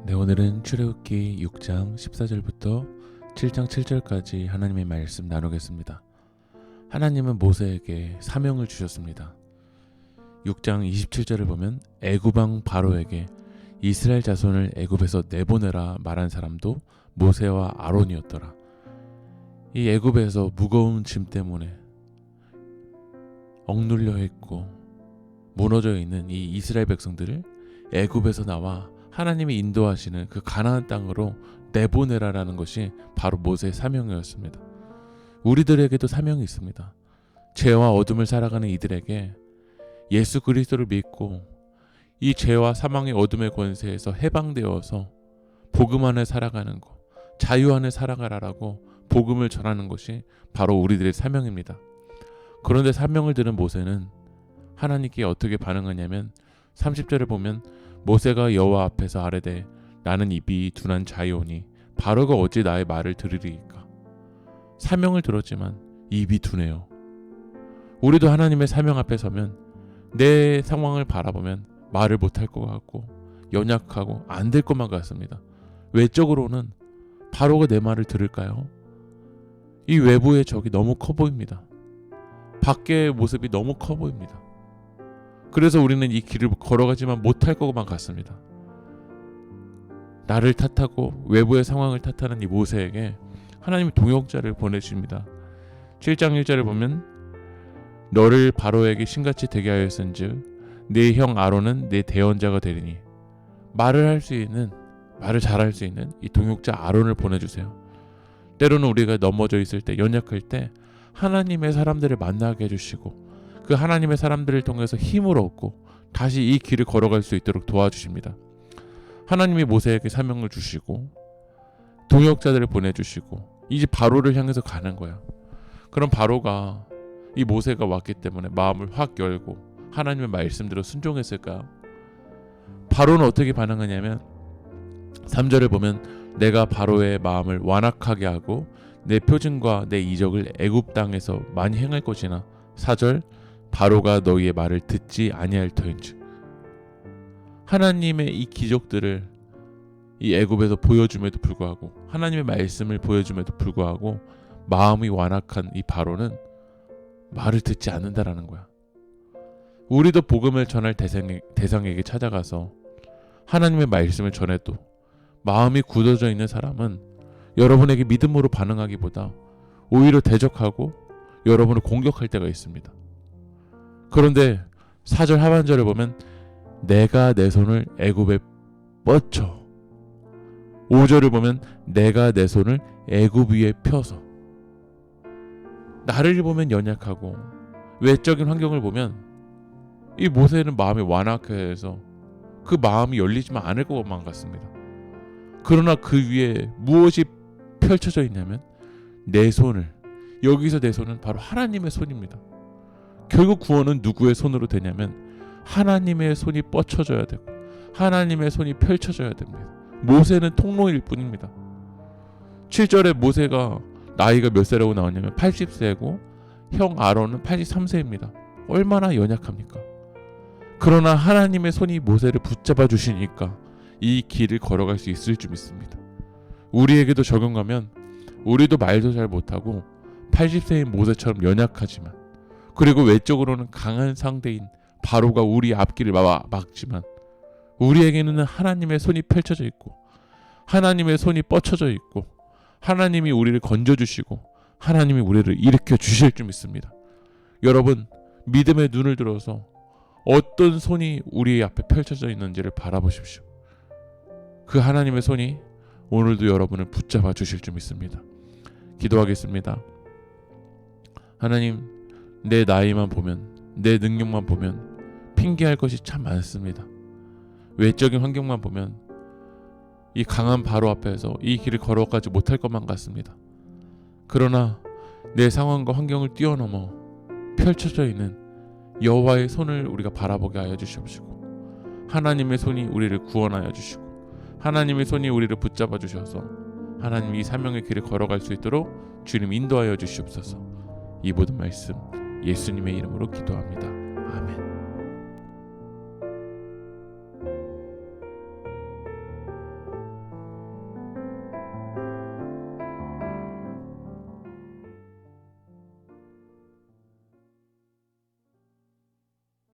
네, 오늘은 출애굽기 6장 14절부터 7장 7절까지 하나님의 말씀 나누겠습니다. 하나님은 모세에게 사명을 주셨습니다. 6장 27절을 보면 애굽왕 바로에게 이스라엘 자손을 애굽에서 내보내라 말한 사람도 모세와 아론이었더라. 이 애굽에서 무거운 짐 때문에 억눌려 있고 무너져 있는 이 이스라엘 백성들을 애굽에서 나와 하나님이 인도하시는 그 가나안 땅으로 내보내라라는 것이 바로 모세의 사명이었습니다. 우리들에게도 사명이 있습니다. 죄와 어둠을 살아가는 이들에게 예수 그리스도를 믿고 이 죄와 사망의 어둠의 권세에서 해방되어서 복음 안에 살아가는 것, 자유 안에 살아가라라고 복음을 전하는 것이 바로 우리들의 사명입니다. 그런데 사명을 들은 모세는 하나님께 어떻게 반응하냐면 30절을 보면 모세가 여호와 앞에서 아뢰되 나는 입이 둔한 자이오니 바로가 어찌 나의 말을 들으리이까. 사명을 들었지만 입이 둔해요. 우리도 하나님의 사명 앞에 서면 내 상황을 바라보면 말을 못할 것 같고 연약하고 안 될 것만 같습니다. 외적으로는 바로가 내 말을 들을까요? 이 외부의 적이 너무 커 보입니다. 밖의 모습이 너무 커 보입니다. 그래서 우리는 이 길을 걸어가지만 못할 것만 같습니다. 나를 탓하고 외부의 상황을 탓하는 이 모세에게 하나님이 동역자를 보내주십니다. 7장 1절을 보면 너를 바로에게 신같이 되게 하였은즉 네 형 아론은 네 대언자가 되리니. 말을 할 수 있는, 말을 잘할 수 있는 이 동역자 아론을 보내주세요. 때로는 우리가 넘어져 있을 때, 연약할 때 하나님의 사람들을 만나게 해주시고 그 하나님의 사람들을 통해서 힘을 얻고 다시 이 길을 걸어갈 수 있도록 도와주십니다. 하나님이 모세에게 사명을 주시고 동역자들을 보내주시고 이제 바로를 향해서 가는 거야. 그럼 바로가 이 모세가 왔기 때문에 마음을 확 열고 하나님의 말씀대로 순종했을까요? 바로는 어떻게 반응하냐면 3절을 보면 내가 바로의 마음을 완악하게 하고 내 표징과 내 이적을 애굽 땅에서 많이 행할 것이나 4절 바로가 너희의 말을 듣지 아니할 터인즉. 하나님의 이 기적들을 이 애굽에서 보여줌에도 불구하고 하나님의 말씀을 보여줌에도 불구하고 마음이 완악한 이 바로는 말을 듣지 않는다라는 거야. 우리도 복음을 전할 대상에게 찾아가서 하나님의 말씀을 전해도 마음이 굳어져 있는 사람은 여러분에게 믿음으로 반응하기보다 오히려 대적하고 여러분을 공격할 때가 있습니다. 그런데 4절 하반절을 보면 내가 내 손을 애굽에 뻗쳐. 5절을 보면 내가 내 손을 애굽 위에 펴서. 나를 보면 연약하고 외적인 환경을 보면 이 모세는 마음이 완악해서 그 마음이 열리지만 않을 것만 같습니다. 그러나 그 위에 무엇이 펼쳐져 있냐면 내 손을, 여기서 내 손은 바로 하나님의 손입니다. 결국 구원은 누구의 손으로 되냐면 하나님의 손이 뻗쳐져야 되고 하나님의 손이 펼쳐져야 됩니다. 모세는 통로일 뿐입니다. 7절에 모세가 나이가 몇 세라고 나왔냐면 80세고 형 아론은 83세입니다. 얼마나 연약합니까? 그러나 하나님의 손이 모세를 붙잡아 주시니까 이 길을 걸어갈 수 있을 줄 믿습니다. 우리에게도 적용하면 우리도 말도 잘 못하고 80세인 모세처럼 연약하지만 그리고 외적으로는 강한 상대인 바로가 우리 앞길을 막지만 우리에게는 하나님의 손이 펼쳐져 있고 하나님의 손이 뻗쳐져 있고 하나님이 우리를 건져주시고 하나님이 우리를 일으켜 주실 줄 믿습니다. 여러분, 믿음의 눈을 들어서 어떤 손이 우리 앞에 펼쳐져 있는지를 바라보십시오. 그 하나님의 손이 오늘도 여러분을 붙잡아 주실 줄 믿습니다. 기도하겠습니다. 하나님, 내 나이만 보면, 내 능력만 보면 핑계할 것이 참 많습니다. 외적인 환경만 보면 이 강한 바로 앞에서 이 길을 걸어가지 못할 것만 같습니다. 그러나 내 상황과 환경을 뛰어넘어 펼쳐져 있는 여호와의 손을 우리가 바라보게 하여 주시옵시고 하나님의 손이 우리를 구원하여 주시고 하나님의 손이 우리를 붙잡아 주셔서 하나님 이 사명의 길을 걸어갈 수 있도록 주님 인도하여 주시옵소서. 이 모든 말씀 예수님의 이름으로 기도합니다. 아멘.